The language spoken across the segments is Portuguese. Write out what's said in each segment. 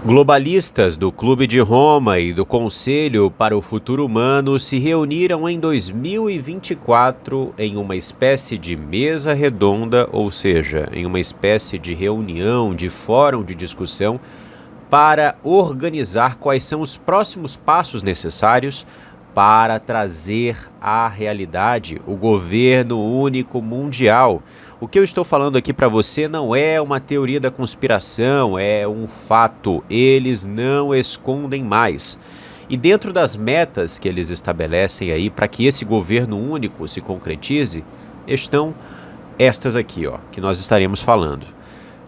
Globalistas do Clube de Roma e do Conselho para o Futuro Humano se reuniram em 2024 em uma espécie de mesa redonda, ou seja, em uma espécie de reunião, de fórum de discussão, para organizar quais são os próximos passos necessários para trazer à realidade o governo único mundial. O que eu estou falando aqui para você não é uma teoria da conspiração, é um fato. Eles não escondem mais. E dentro das metas que eles estabelecem aí para que esse governo único se concretize, estão estas aqui, ó, que nós estaremos falando.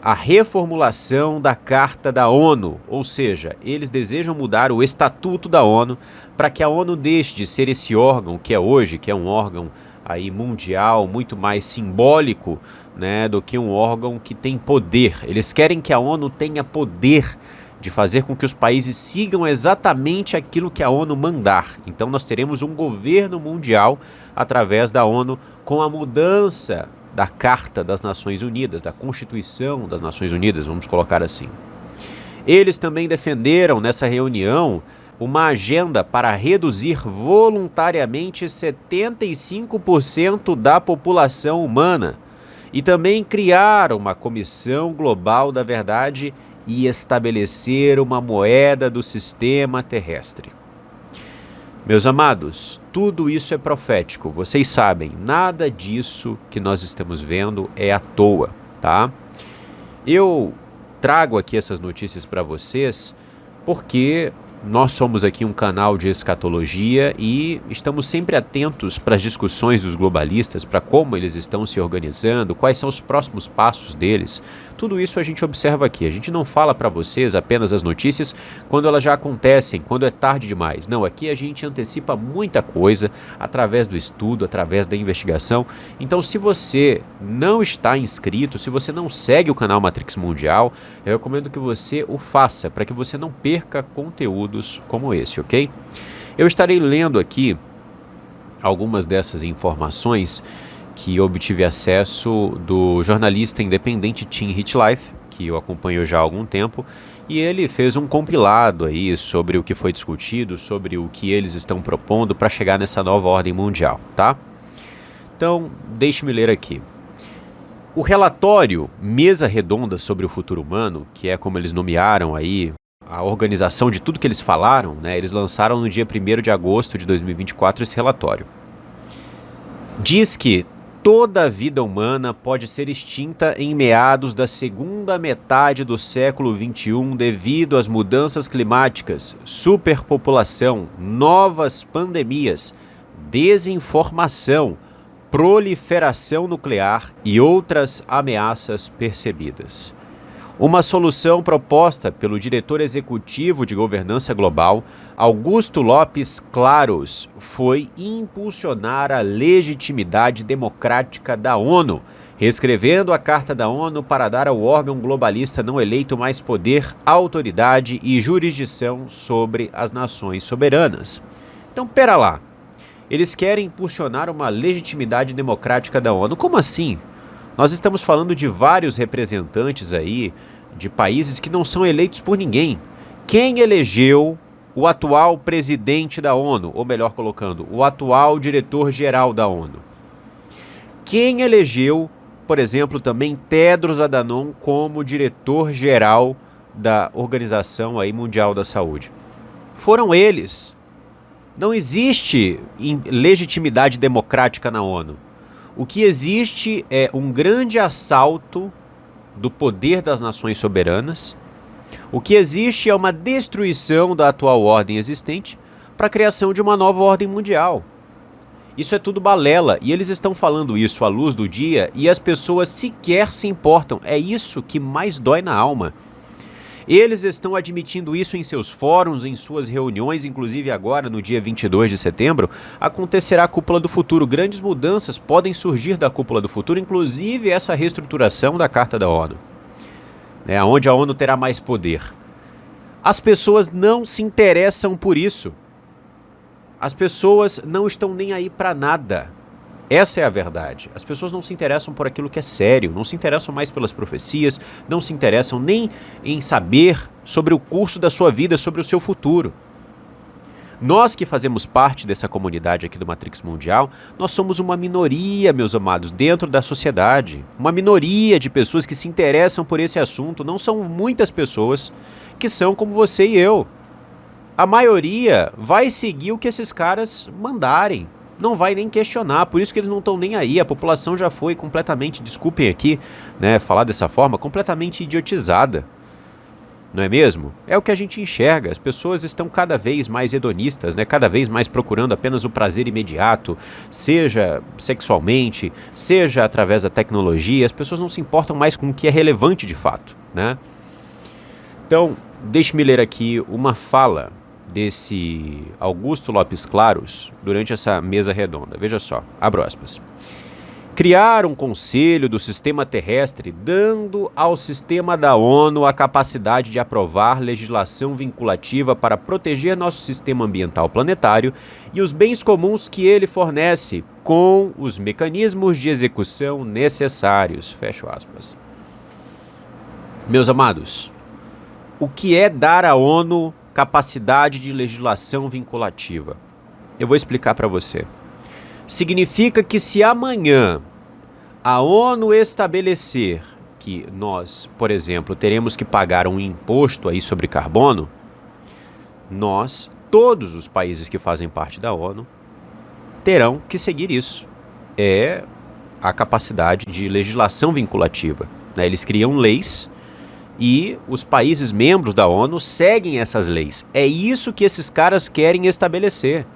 A reformulação da Carta da ONU, ou seja, eles desejam mudar o Estatuto da ONU para que a ONU deixe de ser esse órgão que é hoje, que é um órgão aí mundial, muito mais simbólico, né, do que um órgão que tem poder. Eles querem que a ONU tenha poder de fazer com que os países sigam exatamente aquilo que a ONU mandar. Então nós teremos um governo mundial através da ONU com a mudança da Carta das Nações Unidas, da Constituição das Nações Unidas, vamos colocar assim. Eles também defenderam nessa reunião uma agenda para reduzir voluntariamente 75% da população humana e também criar uma comissão global da verdade e estabelecer uma moeda do sistema terrestre. Meus amados, tudo isso é profético, vocês sabem, nada disso que nós estamos vendo é à toa, tá? Eu trago aqui essas notícias para vocês porque nós somos aqui um canal de escatologia e estamos sempre atentos para as discussões dos globalistas, para como eles estão se organizando, quais são os próximos passos deles. Tudo isso a gente observa aqui. A gente não fala para vocês apenas as notícias quando elas já acontecem, quando é tarde demais. Não, aqui a gente antecipa muita coisa através do estudo, através da investigação. Então, se você não está inscrito, se você não segue o canal Matrix Mundial, eu recomendo que você o faça, para que você não perca conteúdos como esse, ok? Eu estarei lendo aqui algumas dessas informações que obtive acesso do jornalista independente Tim Hitchlife, que eu acompanho já há algum tempo, e ele fez um compilado aí sobre o que foi discutido, sobre o que eles estão propondo para chegar nessa nova ordem mundial, tá? Então, deixe-me ler aqui. O relatório Mesa Redonda sobre o Futuro Humano, que é como eles nomearam aí a organização de tudo que eles falaram, né? Eles lançaram no dia 1º de agosto de 2024 esse relatório. Diz que toda a vida humana pode ser extinta em meados da segunda metade do século XXI devido às mudanças climáticas, superpopulação, novas pandemias, desinformação, proliferação nuclear e outras ameaças percebidas. Uma solução proposta pelo diretor executivo de governança global, Augusto Lopes Claros, foi impulsionar a legitimidade democrática da ONU, reescrevendo a Carta da ONU para dar ao órgão globalista não eleito mais poder, autoridade e jurisdição sobre as nações soberanas. Então, pera lá. Eles querem impulsionar uma legitimidade democrática da ONU. Como assim? Nós estamos falando de vários representantes aí, de países que não são eleitos por ninguém. Quem elegeu o atual presidente da ONU? Ou melhor colocando, o atual diretor-geral da ONU? Quem elegeu, por exemplo, também Tedros Adhanom como diretor-geral da Organização aí Mundial da Saúde? Foram eles. Não existe legitimidade democrática na ONU. O que existe é um grande assalto do poder das nações soberanas. O que existe é uma destruição da atual ordem existente para a criação de uma nova ordem mundial. Isso é tudo balela e eles estão falando isso à luz do dia e as pessoas sequer se importam. É isso que mais dói na alma. Eles estão admitindo isso em seus fóruns, em suas reuniões, inclusive agora, no dia 22 de setembro, acontecerá a Cúpula do Futuro. Grandes mudanças podem surgir da Cúpula do Futuro, inclusive essa reestruturação da Carta da ONU, né, onde a ONU terá mais poder. As pessoas não se interessam por isso. As pessoas não estão nem aí para nada. Essa é a verdade. As pessoas não se interessam por aquilo que é sério, não se interessam mais pelas profecias, não se interessam nem em saber sobre o curso da sua vida, sobre o seu futuro. Nós que fazemos parte dessa comunidade aqui do Matrix Mundial, nós somos uma minoria, meus amados, dentro da sociedade. Uma minoria de pessoas que se interessam por esse assunto. Não são muitas pessoas que são como você e eu. A maioria vai seguir o que esses caras mandarem. Não vai nem questionar, por isso que eles não estão nem aí. A população já foi completamente, desculpem aqui, né, falar dessa forma, completamente idiotizada. Não é mesmo? É o que a gente enxerga. As pessoas estão cada vez mais hedonistas, né? Cada vez mais procurando apenas o prazer imediato, seja sexualmente, seja através da tecnologia. As pessoas não se importam mais com o que é relevante de fato, né? Então, deixe-me ler aqui uma fala desse Augusto Lopes Claros durante essa mesa redonda. Veja só, abro aspas. Criar um conselho do sistema terrestre, dando ao sistema da ONU a capacidade de aprovar legislação vinculativa para proteger nosso sistema ambiental planetário e os bens comuns que ele fornece, com os mecanismos de execução necessários. Fecho aspas. Meus amados, o que é dar à ONU capacidade de legislação vinculativa? Eu vou explicar para você. Significa que se amanhã a ONU estabelecer que nós, por exemplo, teremos que pagar um imposto aí sobre carbono, nós, todos os países que fazem parte da ONU, terão que seguir isso. É a capacidade de legislação vinculativa, né? Eles criam leis e os países membros da ONU seguem essas leis. É isso que esses caras querem estabelecer.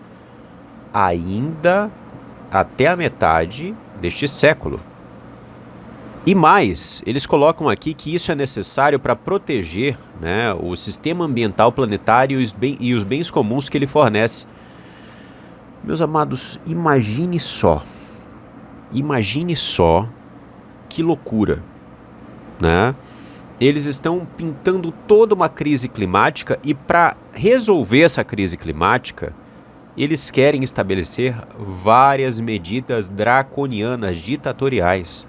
Ainda até a metade deste século. E mais, eles colocam aqui que isso é necessário para proteger, né, o sistema ambiental planetário e os bens comuns que ele fornece. Meus amados, imagine só que loucura, né? Eles estão pintando toda uma crise climática e para resolver essa crise climática, eles querem estabelecer várias medidas draconianas, ditatoriais.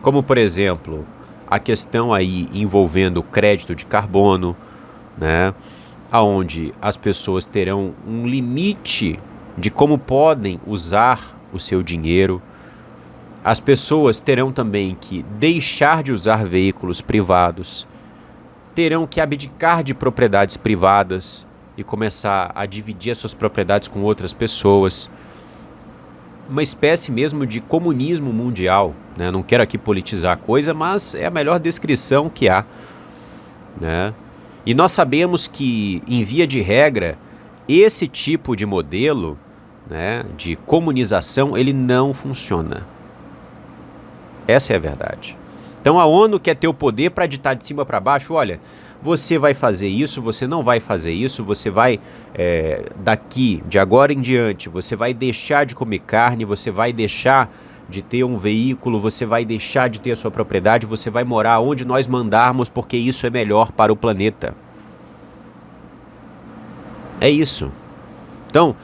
Como, por exemplo, a questão aí envolvendo crédito de carbono, né? Onde as pessoas terão um limite de como podem usar o seu dinheiro. As pessoas terão também que deixar de usar veículos privados, terão que abdicar de propriedades privadas e começar a dividir as suas propriedades com outras pessoas. Uma espécie mesmo de comunismo mundial, né? Não quero aqui politizar a coisa, mas é a melhor descrição que há, né? E nós sabemos que, em via de regra, esse tipo de modelo, né, de comunização, ele não funciona. Essa é a verdade. Então a ONU quer ter o poder para ditar de cima para baixo, olha, você vai fazer isso, você não vai fazer isso, você vai, daqui, de agora em diante, você vai deixar de comer carne, você vai deixar de ter um veículo, você vai deixar de ter a sua propriedade, você vai morar onde nós mandarmos, porque isso é melhor para o planeta. É isso. Então,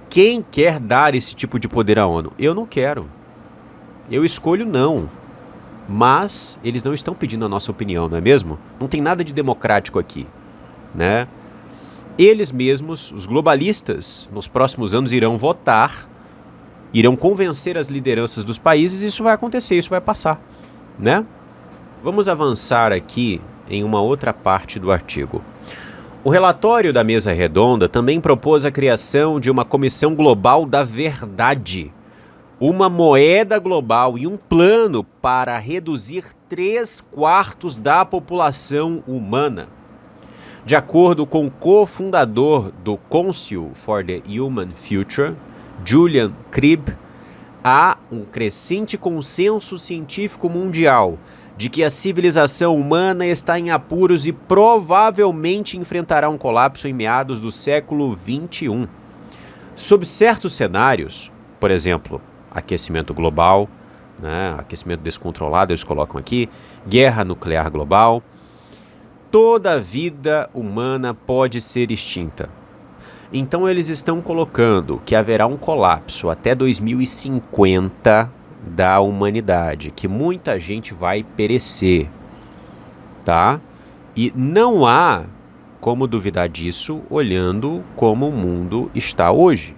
quem quer dar esse tipo de poder à ONU? Eu não quero. Eu escolho não. Mas eles não estão pedindo a nossa opinião, não é mesmo? Não tem nada de democrático aqui, né? Eles mesmos, os globalistas, nos próximos anos irão votar, irão convencer as lideranças dos países e isso vai acontecer, isso vai passar, né? Vamos avançar aqui em uma outra parte do artigo. O relatório da mesa redonda também propôs a criação de uma comissão global da verdade, uma moeda global e um plano para reduzir 3/4 da população humana. De acordo com o cofundador do Council for the Human Future, Julian Cribb, há um crescente consenso científico mundial de que a civilização humana está em apuros e provavelmente enfrentará um colapso em meados do século XXI. Sob certos cenários, por exemplo, aquecimento global, né, aquecimento descontrolado, eles colocam aqui, guerra nuclear global, toda a vida humana pode ser extinta. Então eles estão colocando que haverá um colapso até 2050 da humanidade, que muita gente vai perecer, tá? E não há como duvidar disso olhando como o mundo está hoje.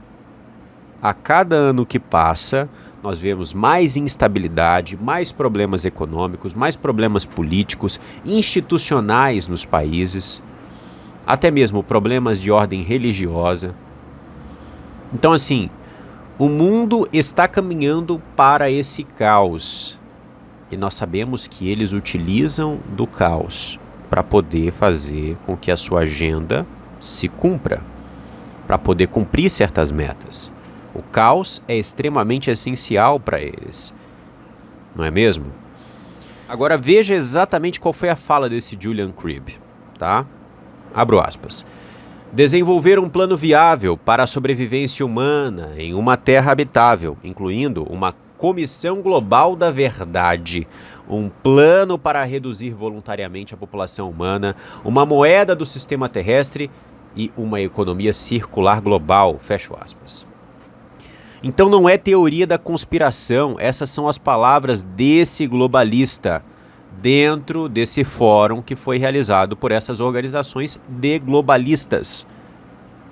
A cada ano que passa, nós vemos mais instabilidade, mais problemas econômicos, mais problemas políticos, institucionais nos países, até mesmo problemas de ordem religiosa. Então, assim, o mundo está caminhando para esse caos. E nós sabemos que eles utilizam do caos para poder fazer com que a sua agenda se cumpra, para poder cumprir certas metas. O caos é extremamente essencial para eles, não é mesmo? Agora veja exatamente qual foi a fala desse Julian Cribb, tá? Abro aspas. Desenvolver um plano viável para a sobrevivência humana em uma terra habitável, incluindo uma Comissão Global da Verdade, um plano para reduzir voluntariamente a população humana, uma moeda do sistema terrestre e uma economia circular global, fecho aspas. Então não é teoria da conspiração, essas são as palavras desse globalista dentro desse fórum que foi realizado por essas organizações de globalistas,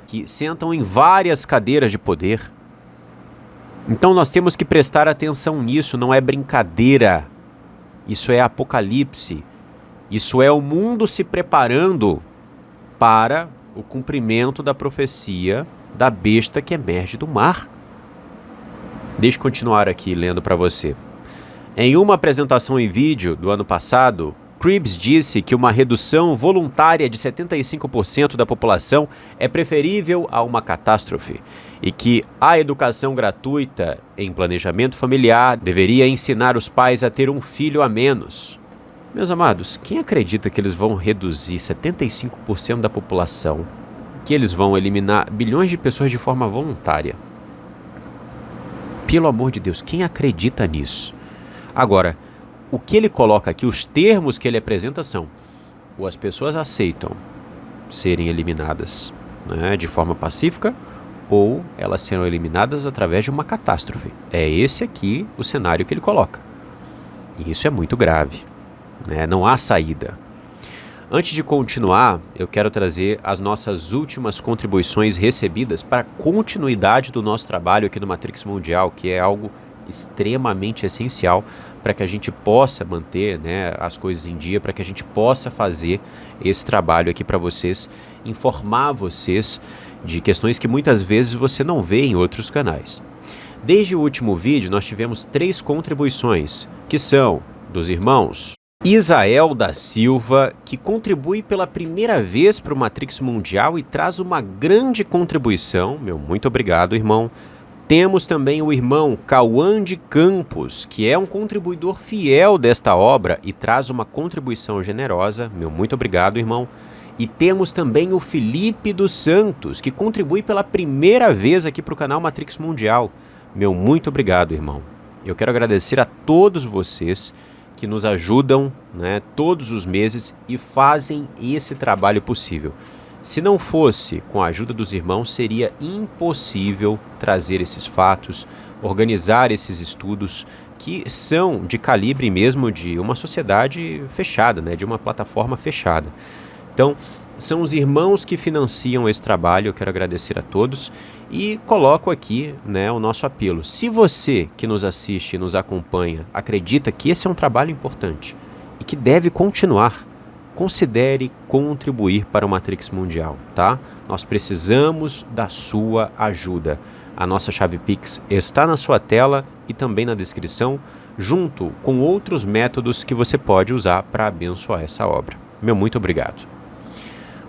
que sentam em várias cadeiras de poder. Então nós temos que prestar atenção nisso, não é brincadeira. Isso é apocalipse. Isso é o mundo se preparando para o cumprimento da profecia da besta que emerge do mar. Deixa eu continuar aqui lendo para você. Em uma apresentação em vídeo do ano passado, Cribb disse que uma redução voluntária de 75% da população é preferível a uma catástrofe e que a educação gratuita em planejamento familiar deveria ensinar os pais a ter um filho a menos. Meus amados, quem acredita que eles vão reduzir 75% da população, que eles vão eliminar bilhões de pessoas de forma voluntária? Pelo amor de Deus, quem acredita nisso? Agora, o que ele coloca aqui, os termos que ele apresenta são: ou as pessoas aceitam serem eliminadas, né, de forma pacífica, ou elas serão eliminadas através de uma catástrofe. É esse aqui o cenário que ele coloca. E isso é muito grave, né? Não há saída. Antes de continuar, eu quero trazer as nossas últimas contribuições recebidas para a continuidade do nosso trabalho aqui no Matrix Mundial, que é algo extremamente essencial para que a gente possa manter, né, as coisas em dia, para que a gente possa fazer esse trabalho aqui para vocês, informar vocês de questões que muitas vezes você não vê em outros canais. Desde o último vídeo nós tivemos 3 contribuições, que são dos irmãos Isael da Silva, que contribui pela primeira vez para o Matrix Mundial e traz uma grande contribuição. Meu muito obrigado, irmão. Temos também o irmão Cauã de Campos, que é um contribuidor fiel desta obra e traz uma contribuição generosa. Meu muito obrigado, irmão. E temos também o Felipe dos Santos, que contribui pela primeira vez aqui para o canal Matrix Mundial. Meu muito obrigado, irmão. Eu quero agradecer a todos vocês que nos ajudam, né, todos os meses e fazem esse trabalho possível. Se não fosse com a ajuda dos irmãos, seria impossível trazer esses fatos, organizar esses estudos que são de calibre mesmo de uma sociedade fechada, né, de uma plataforma fechada. Então, são os irmãos que financiam esse trabalho. Eu quero agradecer a todos e coloco aqui, né, o nosso apelo. Se você que nos assiste e nos acompanha acredita que esse é um trabalho importante e que deve continuar, considere contribuir para o Matrix Mundial, tá? Nós precisamos da sua ajuda. A nossa chave Pix está na sua tela e também na descrição, junto com outros métodos que você pode usar para abençoar essa obra. Meu muito obrigado.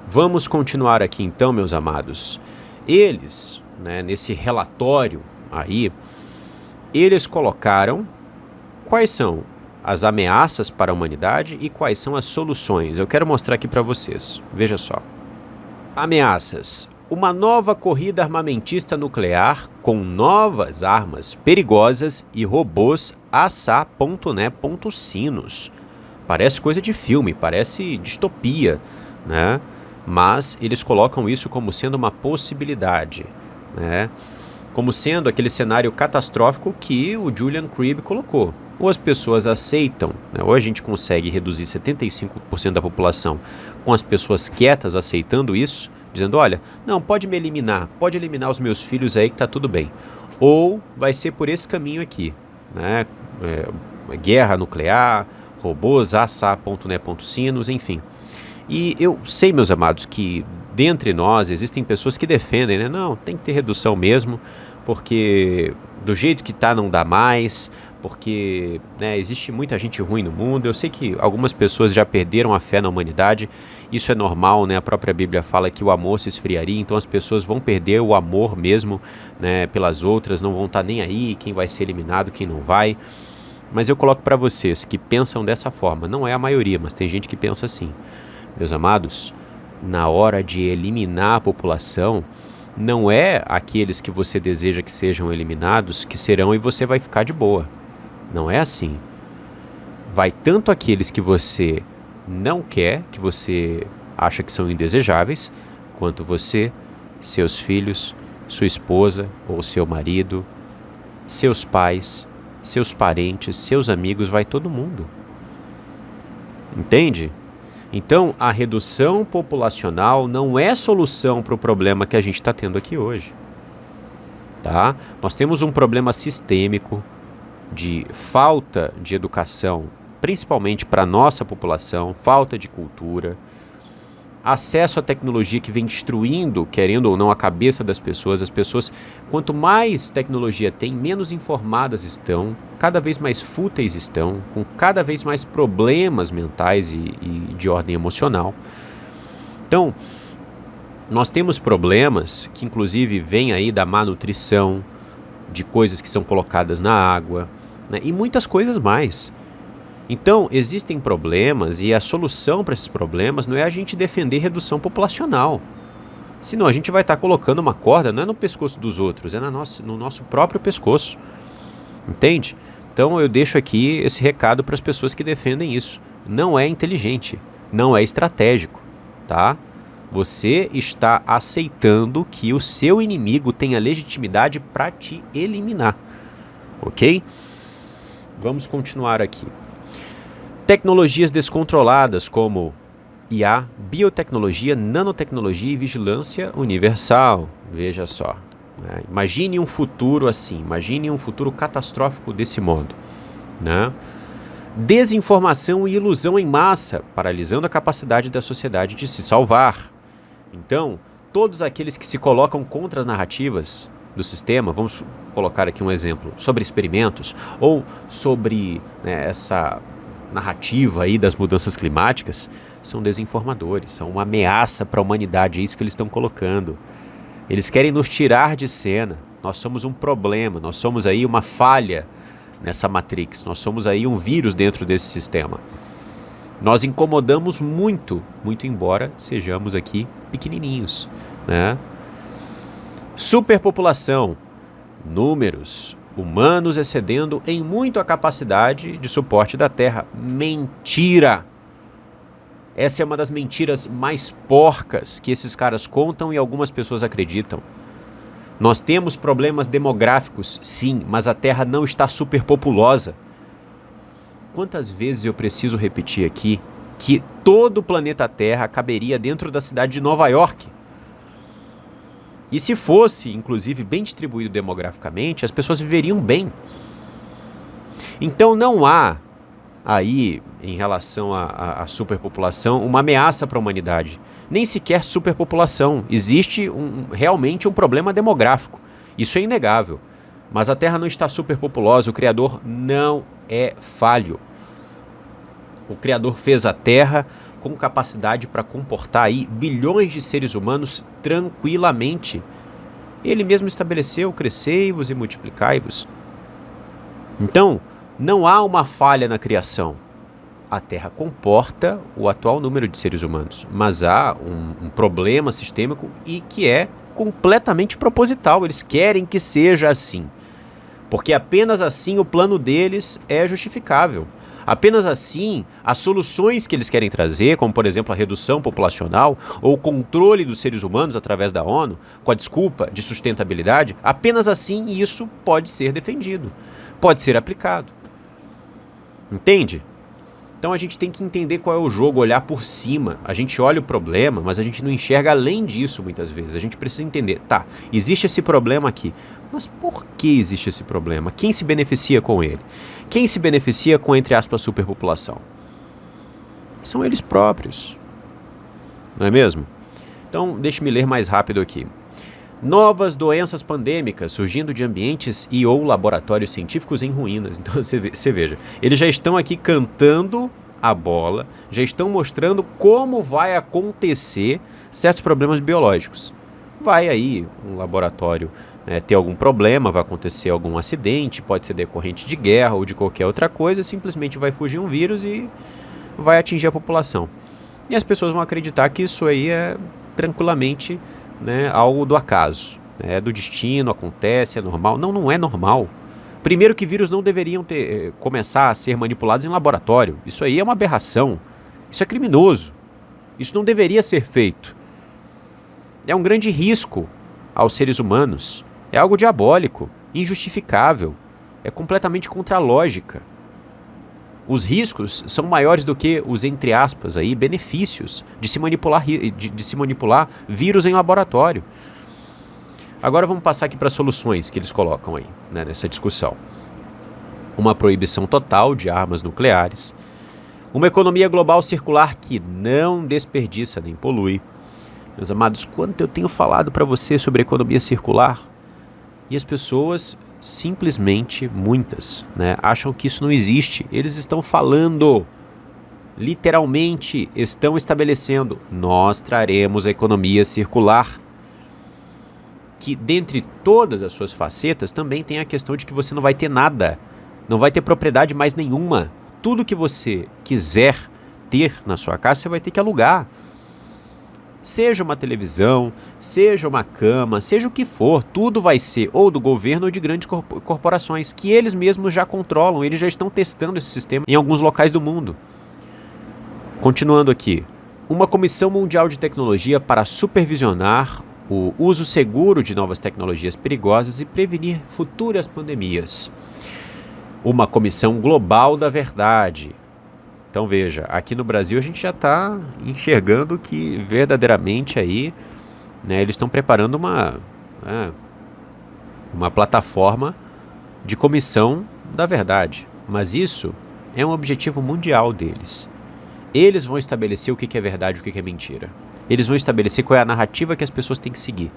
Vamos continuar aqui então, meus amados. Eles, né, nesse relatório aí, eles colocaram quais são as ameaças para a humanidade e quais são as soluções. Eu quero mostrar aqui para vocês. Veja só. Ameaças. Uma nova corrida armamentista nuclear com novas armas perigosas e robôs assá .sinos. Parece coisa de filme, parece distopia, né? mas eles colocam isso como sendo uma possibilidade, né? Como sendo aquele cenário catastrófico que o Julian Cribb colocou. Ou as pessoas aceitam, né? Ou a gente consegue reduzir 75% da população com as pessoas quietas aceitando isso, dizendo, olha, não, pode me eliminar, pode eliminar os meus filhos aí que tá tudo bem. Ou vai ser por esse caminho aqui, né? Guerra nuclear, robôs, sinos, enfim. E eu sei, meus amados, que dentre nós existem pessoas que defendem, né? Não, tem que ter redução mesmo, porque do jeito que tá não dá mais, porque, né, existe muita gente ruim no mundo. Eu sei que algumas pessoas já perderam a fé na humanidade, isso é normal, né? A própria Bíblia fala que o amor se esfriaria, então as pessoas vão perder o amor mesmo, né, pelas outras, não vão estar nem aí, quem vai ser eliminado, quem não vai. Mas eu coloco para vocês que pensam dessa forma, não é a maioria, mas tem gente que pensa assim. Meus amados, na hora de eliminar a população, não é aqueles que você deseja que sejam eliminados que serão e você vai ficar de boa. Não é assim. Vai tanto aqueles que você não quer, que você acha que são indesejáveis, quanto você, seus filhos, sua esposa ou seu marido, seus pais, seus parentes, seus amigos, vai todo mundo. Entende? Então, a redução populacional não é solução para o problema que a gente está tendo aqui hoje. Tá? Nós temos um problema sistêmico de falta de educação, principalmente para a nossa população, falta de cultura, acesso à tecnologia que vem destruindo, querendo ou não, a cabeça das pessoas. As pessoas, quanto mais tecnologia tem, menos informadas estão, cada vez mais fúteis estão, com cada vez mais problemas mentais e de ordem emocional. Então, nós temos problemas que inclusive vêm aí da má nutrição, de coisas que são colocadas na água, né, e muitas coisas mais. Então, existem problemas e a solução para esses problemas não é a gente defender redução populacional. Senão a gente vai estar colocando uma corda, não é no pescoço dos outros, é no nosso próprio pescoço. Entende? Então eu deixo aqui esse recado para as pessoas que defendem isso. Não é inteligente, não é estratégico, tá? Você está aceitando que o seu inimigo tenha legitimidade para te eliminar, ok? Vamos continuar aqui. Tecnologias descontroladas como IA, biotecnologia, nanotecnologia e vigilância universal. Veja só. Né? Imagine um futuro assim, imagine um futuro catastrófico desse modo. Né? Desinformação e ilusão em massa, paralisando a capacidade da sociedade de se salvar. Então, todos aqueles que se colocam contra as narrativas do sistema, vamos colocar aqui um exemplo, sobre experimentos ou sobre, né, essa narrativa aí das mudanças climáticas, são desinformadores, são uma ameaça para a humanidade, é isso que eles estão colocando. Eles querem nos tirar de cena, nós somos um problema, nós somos aí uma falha nessa Matrix, nós somos aí um vírus dentro desse sistema. Nós incomodamos muito, muito embora sejamos aqui pequenininhos, né? Superpopulação, números, humanos excedendo em muito a capacidade de suporte da Terra. Mentira! Essa é uma das mentiras mais porcas que esses caras contam e algumas pessoas acreditam. Nós temos problemas demográficos, sim, mas a Terra não está superpopulosa. Quantas vezes eu preciso repetir aqui que todo o planeta Terra caberia dentro da cidade de Nova York? E se fosse, inclusive, bem distribuído demograficamente, as pessoas viveriam bem. Então não há aí, em relação à superpopulação, uma ameaça para a humanidade. Nem sequer superpopulação. Existe realmente um problema demográfico. Isso é inegável. Mas a Terra não está superpopulosa, o Criador não é falho. O Criador fez a Terra com capacidade para comportar aí bilhões de seres humanos tranquilamente. Ele mesmo estabeleceu: crescei-vos e multiplicai-vos. Então, não há uma falha na criação. A Terra comporta o atual número de seres humanos, mas há um problema sistêmico e que é completamente proposital. Eles querem que seja assim, porque apenas assim o plano deles é justificável. Apenas assim, as soluções que eles querem trazer, como por exemplo a redução populacional ou o controle dos seres humanos através da ONU, com a desculpa de sustentabilidade, apenas assim isso pode ser defendido, pode ser aplicado. Entende? Então a gente tem que entender qual é o jogo, olhar por cima. A gente olha o problema, mas a gente não enxerga além disso muitas vezes. A gente precisa entender, tá, existe esse problema aqui, mas por que existe esse problema? Quem se beneficia com ele? Quem se beneficia com, entre aspas, superpopulação? São eles próprios. Não é mesmo? Então, deixe-me ler mais rápido aqui. Novas doenças pandêmicas surgindo de ambientes e ou laboratórios científicos em ruínas. Então você veja, eles já estão aqui cantando a bola, já estão mostrando como vai acontecer certos problemas biológicos. Vai aí um laboratório ter algum problema, vai acontecer algum acidente, pode ser decorrente de guerra ou de qualquer outra coisa, simplesmente vai fugir um vírus e vai atingir a população. E as pessoas vão acreditar que isso aí é tranquilamente algo do acaso, é do destino, acontece, é normal. Não, não é normal. Primeiro que vírus não deveriam começar a ser manipulados em laboratório. Isso aí é uma aberração. Isso é criminoso. Isso não deveria ser feito. É um grande risco aos seres humanos. É algo diabólico, injustificável. É completamente contra a lógica. Os riscos são maiores do que os, entre aspas, aí, benefícios de se manipular vírus em laboratório. Agora vamos passar aqui para as soluções que eles colocam aí, nessa discussão. Uma proibição total de armas nucleares. Uma economia global circular que não desperdiça nem polui. Meus amados, quanto eu tenho falado para você sobre economia circular? E as pessoas simplesmente, muitas, acham que isso não existe. Eles estão falando, literalmente, estão estabelecendo, nós traremos a economia circular, que dentre todas as suas facetas também tem a questão de que você não vai ter nada, não vai ter propriedade mais nenhuma. Tudo que você quiser ter na sua casa, você vai ter que alugar. Seja uma televisão, seja uma cama, seja o que for, tudo vai ser ou do governo ou de grandes corporações, que eles mesmos já controlam, eles já estão testando esse sistema em alguns locais do mundo. Continuando aqui, uma Comissão Mundial de Tecnologia para supervisionar o uso seguro de novas tecnologias perigosas e prevenir futuras pandemias. Uma Comissão Global da Verdade. Então veja, aqui no Brasil a gente já está enxergando que verdadeiramente aí, eles estão preparando uma plataforma de comissão da verdade. Mas isso é um objetivo mundial deles. Eles vão estabelecer o que é verdade e o que é mentira. Eles vão estabelecer qual é a narrativa que as pessoas têm que seguir.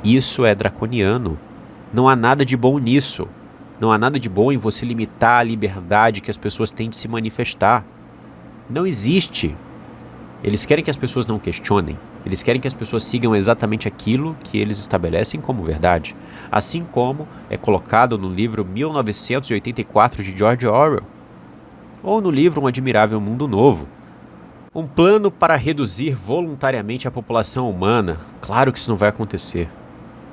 Isso é draconiano. Não há nada de bom nisso. Não há nada de bom em você limitar a liberdade que as pessoas têm de se manifestar. Não existe. Eles querem que as pessoas não questionem. Eles querem que as pessoas sigam exatamente aquilo que eles estabelecem como verdade. Assim como é colocado no livro 1984 de George Orwell. Ou no livro Um Admirável Mundo Novo. Um plano para reduzir voluntariamente a população humana. Claro que isso não vai acontecer.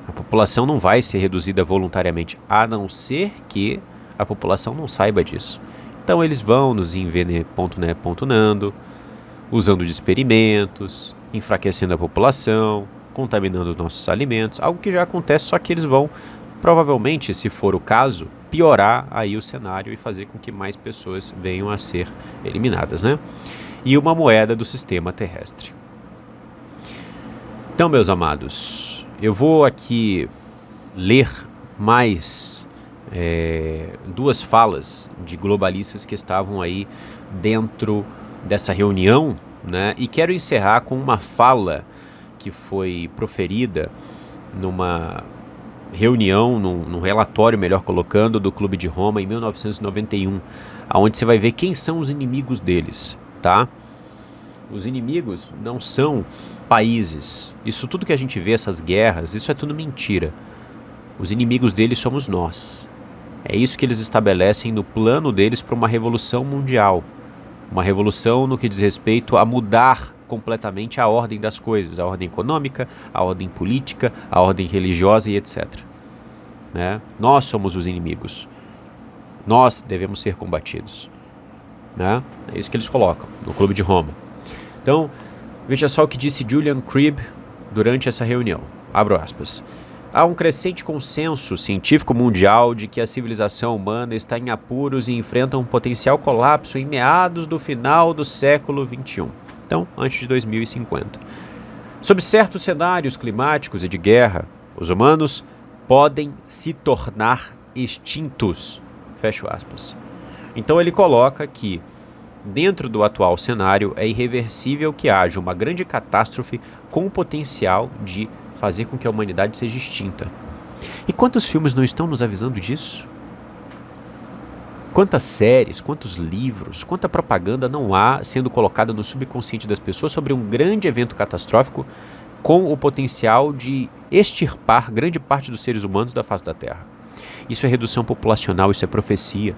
A população não vai ser reduzida voluntariamente, a não ser que a população não saiba disso. Então eles vão nos envenenando, usando de experimentos, enfraquecendo a população, contaminando nossos alimentos, algo que já acontece, só que eles vão, provavelmente, se for o caso, piorar aí o cenário e fazer com que mais pessoas venham a ser eliminadas, E uma moeda do sistema terrestre. Então, meus amados, eu vou aqui ler mais duas falas de globalistas que estavam aí dentro dessa reunião, e quero encerrar com uma fala que foi proferida numa reunião, num relatório, melhor colocando, do Clube de Roma em 1991, onde você vai ver quem são os inimigos deles, tá? Os inimigos não são países. Isso tudo que a gente vê, essas guerras, isso é tudo mentira. Os inimigos deles somos nós. É isso que eles estabelecem no plano deles para uma revolução mundial. Uma revolução no que diz respeito a mudar completamente a ordem das coisas. A ordem econômica, a ordem política, a ordem religiosa e etc. Nós somos os inimigos. Nós devemos ser combatidos. Né? É isso que eles colocam no Clube de Roma. Então, veja só o que disse Julian Cribb durante essa reunião. Abro aspas. Há um crescente consenso científico mundial de que a civilização humana está em apuros e enfrenta um potencial colapso em meados do final do século XXI. Então, antes de 2050. Sob certos cenários climáticos e de guerra, os humanos podem se tornar extintos. Fecho aspas. Então ele coloca que, dentro do atual cenário, é irreversível que haja uma grande catástrofe com o potencial de fazer com que a humanidade seja extinta. E quantos filmes não estão nos avisando disso? Quantas séries, quantos livros, quanta propaganda não há sendo colocada no subconsciente das pessoas sobre um grande evento catastrófico com o potencial de extirpar grande parte dos seres humanos da face da Terra. Isso é redução populacional, isso é profecia.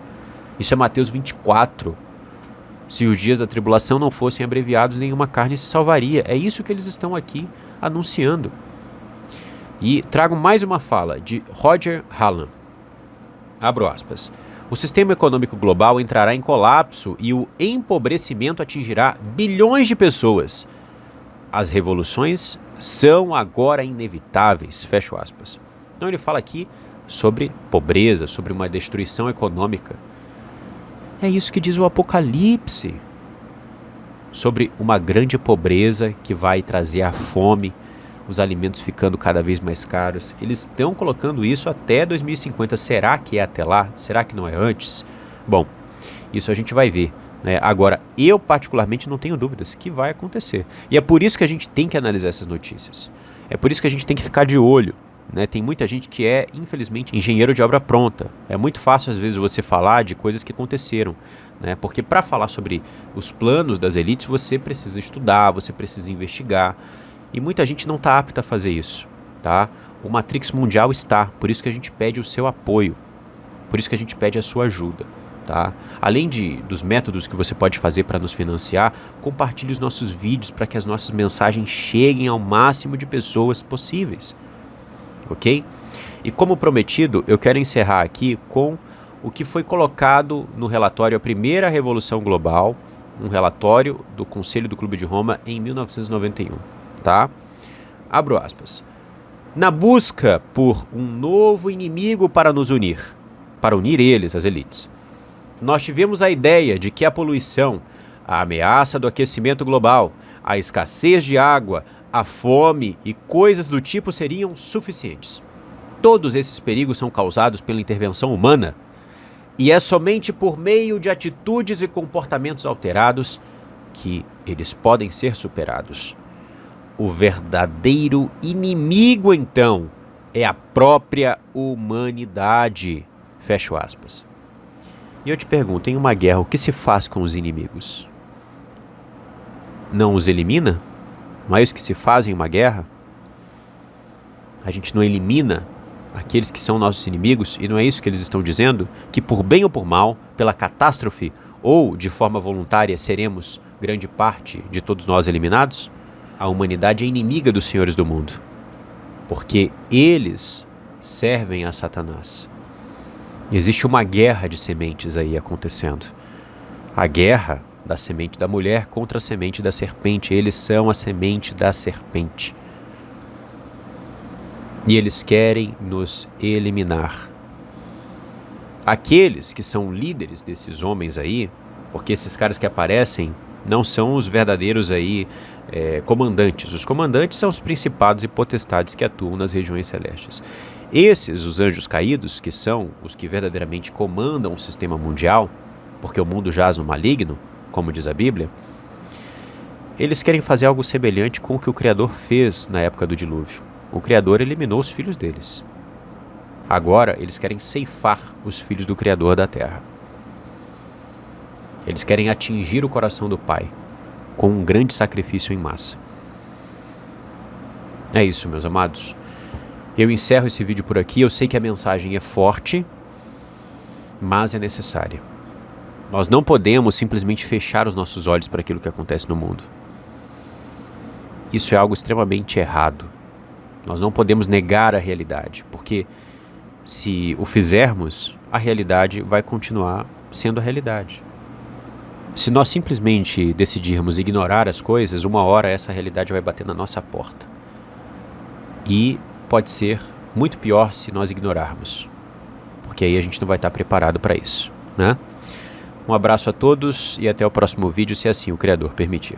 Isso é Mateus 24. Se os dias da tribulação não fossem abreviados, nenhuma carne se salvaria. É isso que eles estão aqui anunciando. E trago mais uma fala de Roger Hallam. Abro aspas. O sistema econômico global entrará em colapso e o empobrecimento atingirá bilhões de pessoas. As revoluções são agora inevitáveis. Fecho aspas. Então ele fala aqui sobre pobreza, sobre uma destruição econômica. É isso que diz o Apocalipse. Sobre uma grande pobreza que vai trazer a fome, os alimentos ficando cada vez mais caros. Eles estão colocando isso até 2050. Será que é até lá? Será que não é antes? Bom, isso a gente vai ver. Né? Agora, eu particularmente não tenho dúvidas que vai acontecer. E é por isso que a gente tem que analisar essas notícias. É por isso que a gente tem que ficar de olho. Né? Tem muita gente que é, infelizmente, engenheiro de obra pronta. É muito fácil, às vezes, você falar de coisas que aconteceram. Né? Porque para falar sobre os planos das elites, você precisa estudar, você precisa investigar. E muita gente não está apta a fazer isso, tá? O Matrix Mundial está, por isso que a gente pede o seu apoio, por isso que a gente pede a sua ajuda, tá? Além dos métodos que você pode fazer para nos financiar, compartilhe os nossos vídeos para que as nossas mensagens cheguem ao máximo de pessoas possíveis, ok? E como prometido, eu quero encerrar aqui com o que foi colocado no relatório A Primeira Revolução Global, um relatório do Conselho do Clube de Roma em 1991. Tá? Abro aspas. Na busca por um novo inimigo para nos unir, para unir eles, as elites, nós tivemos a ideia de que a poluição, a ameaça do aquecimento global, a escassez de água, a fome e coisas do tipo seriam suficientes. Todos esses perigos são causados pela intervenção humana e é somente por meio de atitudes e comportamentos alterados que eles podem ser superados. O verdadeiro inimigo, então, é a própria humanidade. Fecho aspas. E eu te pergunto, em uma guerra, o que se faz com os inimigos? Não os elimina? Não é isso que se faz em uma guerra? A gente não elimina aqueles que são nossos inimigos? E não é isso que eles estão dizendo? Que por bem ou por mal, pela catástrofe ou de forma voluntária, seremos grande parte de todos nós eliminados? A humanidade é inimiga dos senhores do mundo, porque eles servem a Satanás. Existe uma guerra de sementes aí acontecendo. A guerra da semente da mulher contra a semente da serpente. Eles são a semente da serpente. E eles querem nos eliminar. Aqueles que são líderes desses homens aí, porque esses caras que aparecem não são os verdadeiros aí comandantes. Os comandantes são os principados e potestades que atuam nas regiões celestes. Esses, os anjos caídos, que são os que verdadeiramente comandam o sistema mundial, porque o mundo jaz no maligno, como diz a Bíblia, eles querem fazer algo semelhante com o que o Criador fez na época do dilúvio. O Criador eliminou os filhos deles. Agora, eles querem ceifar os filhos do Criador da terra. Eles querem atingir o coração do Pai com um grande sacrifício em massa. É isso, meus amados. Eu encerro esse vídeo por aqui. Eu sei que a mensagem é forte, mas é necessária. Nós não podemos simplesmente fechar os nossos olhos para aquilo que acontece no mundo. Isso é algo extremamente errado. Nós não podemos negar a realidade, porque se o fizermos, a realidade vai continuar sendo a realidade. Se nós simplesmente decidirmos ignorar as coisas, uma hora essa realidade vai bater na nossa porta. E pode ser muito pior se nós ignorarmos, porque aí a gente não vai estar preparado para isso, né? Um abraço a todos e até o próximo vídeo, se assim o Criador permitir.